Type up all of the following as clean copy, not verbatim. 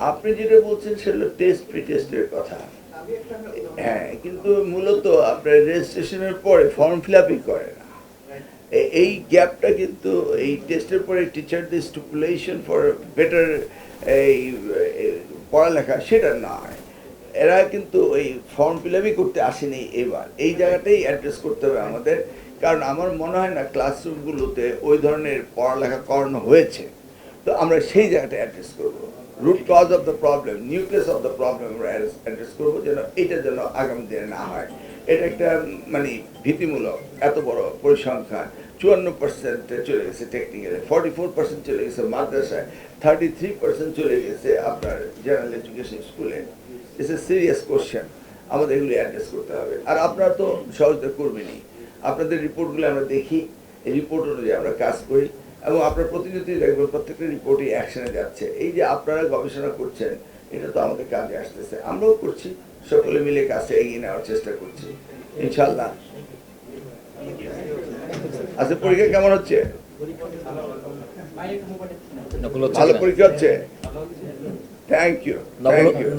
আপনি যেটা বলছেন সেটা টেস্ট প্রি টেস্টের কথা। হ্যাঁ, কিন্তু মূলত আপনার রেজিস্ট্রেশনের পরে ফর্ম ফিল আপই করে না। এই গ্যাপটা কিন্তু এই টেস্টের পরে টিচারদের স্টিপুলেশন ফর বেটার এই পড়ালেখা সেটা নয়। এরা কিন্তু ওই ফর্ম ফিল আপই করতে আসেনি এবার। এই জায়গাটাই অ্যাড্রেস করতে হবে আমাদের। কারণ আমার মনে হয় না ক্লাসরুমগুলোতে ওই ধরনের পড়ালেখা করানো হয়েছে। তো আমরা সেই জায়গাটা অ্যাড্রেস করবো। Root cause of the problem, nucleus of the problem আমরা অ্যাড্রেস করবো, যেন এটা যেন আগামী দিনে না হয়। এটা একটা মানে ভীতিমূলক এত বড় পরিসংখ্যান। 54% চলে গেছে টেকনিক্যালে, 44% চলে গেছে মাদ্রাসায়, 33% চলে গেছে আপনার জেনারেল এডুকেশন স্কুলে। It's a serious question. আমাদের এগুলি অ্যাড্রেস করতে হবে। আর আপনারা তো সহজে করবেনই। আপনাদের রিপোর্টগুলো আমরা দেখি, এই রিপোর্ট অনুযায়ী আমরা কাজ করি, এবং আপনার প্রতিনিধি দেখবেন প্রত্যেকটা রিপোর্টই অ্যাকশনে যাচ্ছে। এই যে আপনারা গবেষণা করছেন, এটা তো আমাদের কাজে আসতেছে, আমরাও করছি, সকলে মিলে কাজটা এগিয়ে নেওয়ার চেষ্টা করছি ইনশাল্লাহ। আচ্ছা, পরীক্ষা কেমন হচ্ছে? ভালো পরীক্ষা হচ্ছে? Thank you.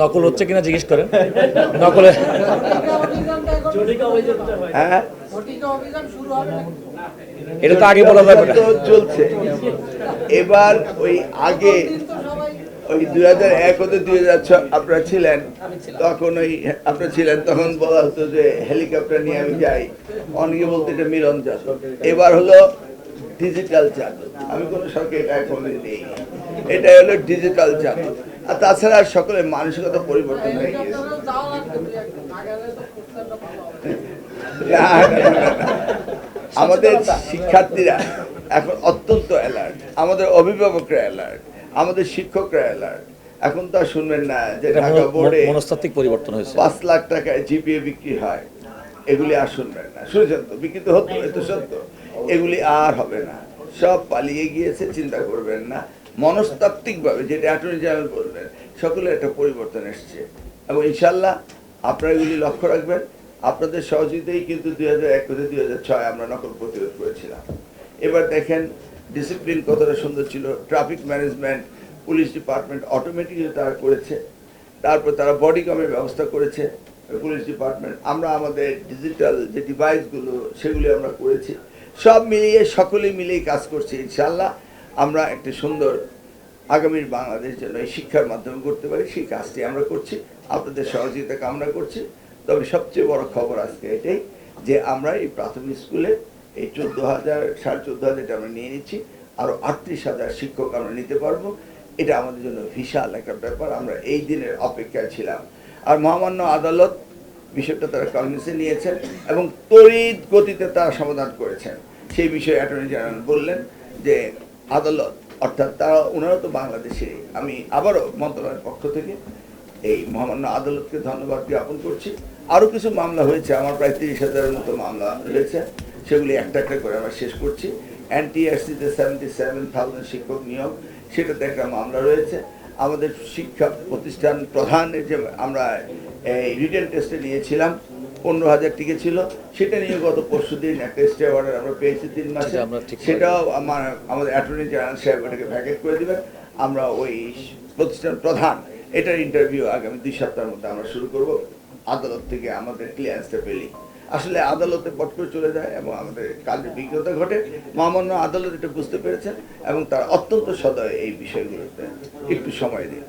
নকল হচ্ছে কিনা জিজ্ঞেস করেন। নকলে হ্যাঁ, এটা তো আগে বলা যাবে না। চলছে এবার। ওই আগে ওই 2001 হতে 2006 আপনারা ছিলেন, তখন ওই আপনারা ছিলেন, তখন বলা হতো যে হেলিকপ্টার নিয়ে আমি যাই, অনেকে বলতে এটা মিলন জাদু। এবার হলো ডিজিটাল জাদু। আমি কোনো সরকারি এখন নেই, এটা হলো ডিজিটাল জাদু। আর তাছাড়া সকলের মানসিকতা পরিবর্তন হয়ে গিয়েছে। আমাদের শিক্ষার্থীরা এখন অত্যন্ত অ্যালার্ট, আমাদের অভিভাবকরা অ্যালার্ট, আমাদের শিক্ষকরা অ্যালার্ট। এখন তো আর শুনবেন না যে ঢাকা বোর্ডে মনস্তাত্ত্বিক পরিবর্তন হয়েছে, 5 লাখ টাকায় জিপিএ বিক্রি হয়, এগুলি আর শুনবেন না। শুনেছেন তো, বিক্রিত হতো, এত সত্য। এগুলি আর হবে না, সব পালিয়ে গিয়েছে। চিন্তা করবেন না, মনস্তাত্ত্বিকভাবে যেটা অ্যাটর্নি জেনারেল বলবেন, সকলের একটা পরিবর্তন এসছে। এবং ইনশাল্লাহ আপনারা এগুলি লক্ষ্য রাখবেন। আপনাদের সহযোগিতাই কিন্তু 2001 থেকে 2006 আমরা নকল প্রতিরোধ করেছিলাম। এবার দেখেন ডিসিপ্লিন কতটা সুন্দর ছিল, traffic management, police department automatically তারা করেছে। তারপর তারা বডি কমের ব্যবস্থা করেছে পুলিশ ডিপার্টমেন্ট। আমরা আমাদের ডিজিটাল যে ডিভাইসগুলো সেগুলি আমরা করেছি। সব মিলিয়ে সকলে মিলেই কাজ করছি। ইনশাল্লাহ আমরা একটা সুন্দর আগামীর বাংলাদেশ যেন এই শিক্ষার মাধ্যমে করতে পারি, সেই কাজটি আমরা করছি। আপনাদের সহযোগিতা কামনা করছি। তবে সবচেয়ে বড় খবর আজকে এটাই যে আমরা এই প্রাথমিক স্কুলে এই 14,000 14,500 যেটা আমরা নিয়ে নিচ্ছি, আরও 38,000 শিক্ষক আমরা নিতে পারবো। এটা আমাদের জন্য বিশাল একটা ব্যাপার। আমরা এই দিনের অপেক্ষায় ছিলাম। আর মহামান্য আদালত বিষয়টা তারা কগনিজে নিয়েছেন এবং তড়িৎ গতিতে তারা সমাধান করেছেন। সেই বিষয়ে অ্যাটর্নি জেনারেল বললেন যে আদালত, অর্থাৎ তারা, ওনারা তো বাংলাদেশে। আমি আবারও মন্ত্রণালয়ের পক্ষ থেকে এই মহামান্য আদালতকে ধন্যবাদ জ্ঞাপন করছি। আরও কিছু মামলা হয়েছে, আমার প্রায় 30,000-এর মতো মামলা রয়েছে, সেগুলি একটা একটা করে আমরা শেষ করছি। NTRC-তে 77,000 শিক্ষক নিয়োগ, সেটাতে একটা মামলা রয়েছে। আমাদের শিক্ষা প্রতিষ্ঠান প্রধানের যে আমরা এই রিটেন টেস্টে নিয়েছিলাম, 15,000 টিকে ছিল, সেটা নিয়ে গত পরশুদিন একটা স্টে অর্ডার আমরা পেয়েছি 3 মাসে। সেটাও আমাদের অ্যাটর্নি জেনারেল সাহেব এটাকে ভ্যাকেট করে দেবেন। আমরা ওই প্রতিষ্ঠান প্রধান, এটার ইন্টারভিউ আগামী 2 সপ্তাহের মধ্যে আমরা শুরু করব। আদালত থেকে আমাদের ক্লিয়ারেন্সটা পেলি আসলে আদালতে পট করে চলে যায় এবং আমাদের কাজে বিঘ্নতা ঘটে। মহামান্য আদালত এটা বুঝতে পেরেছেন এবং তারা অত্যন্ত সদয় এই বিষয়গুলোতে একটু সময় দিন।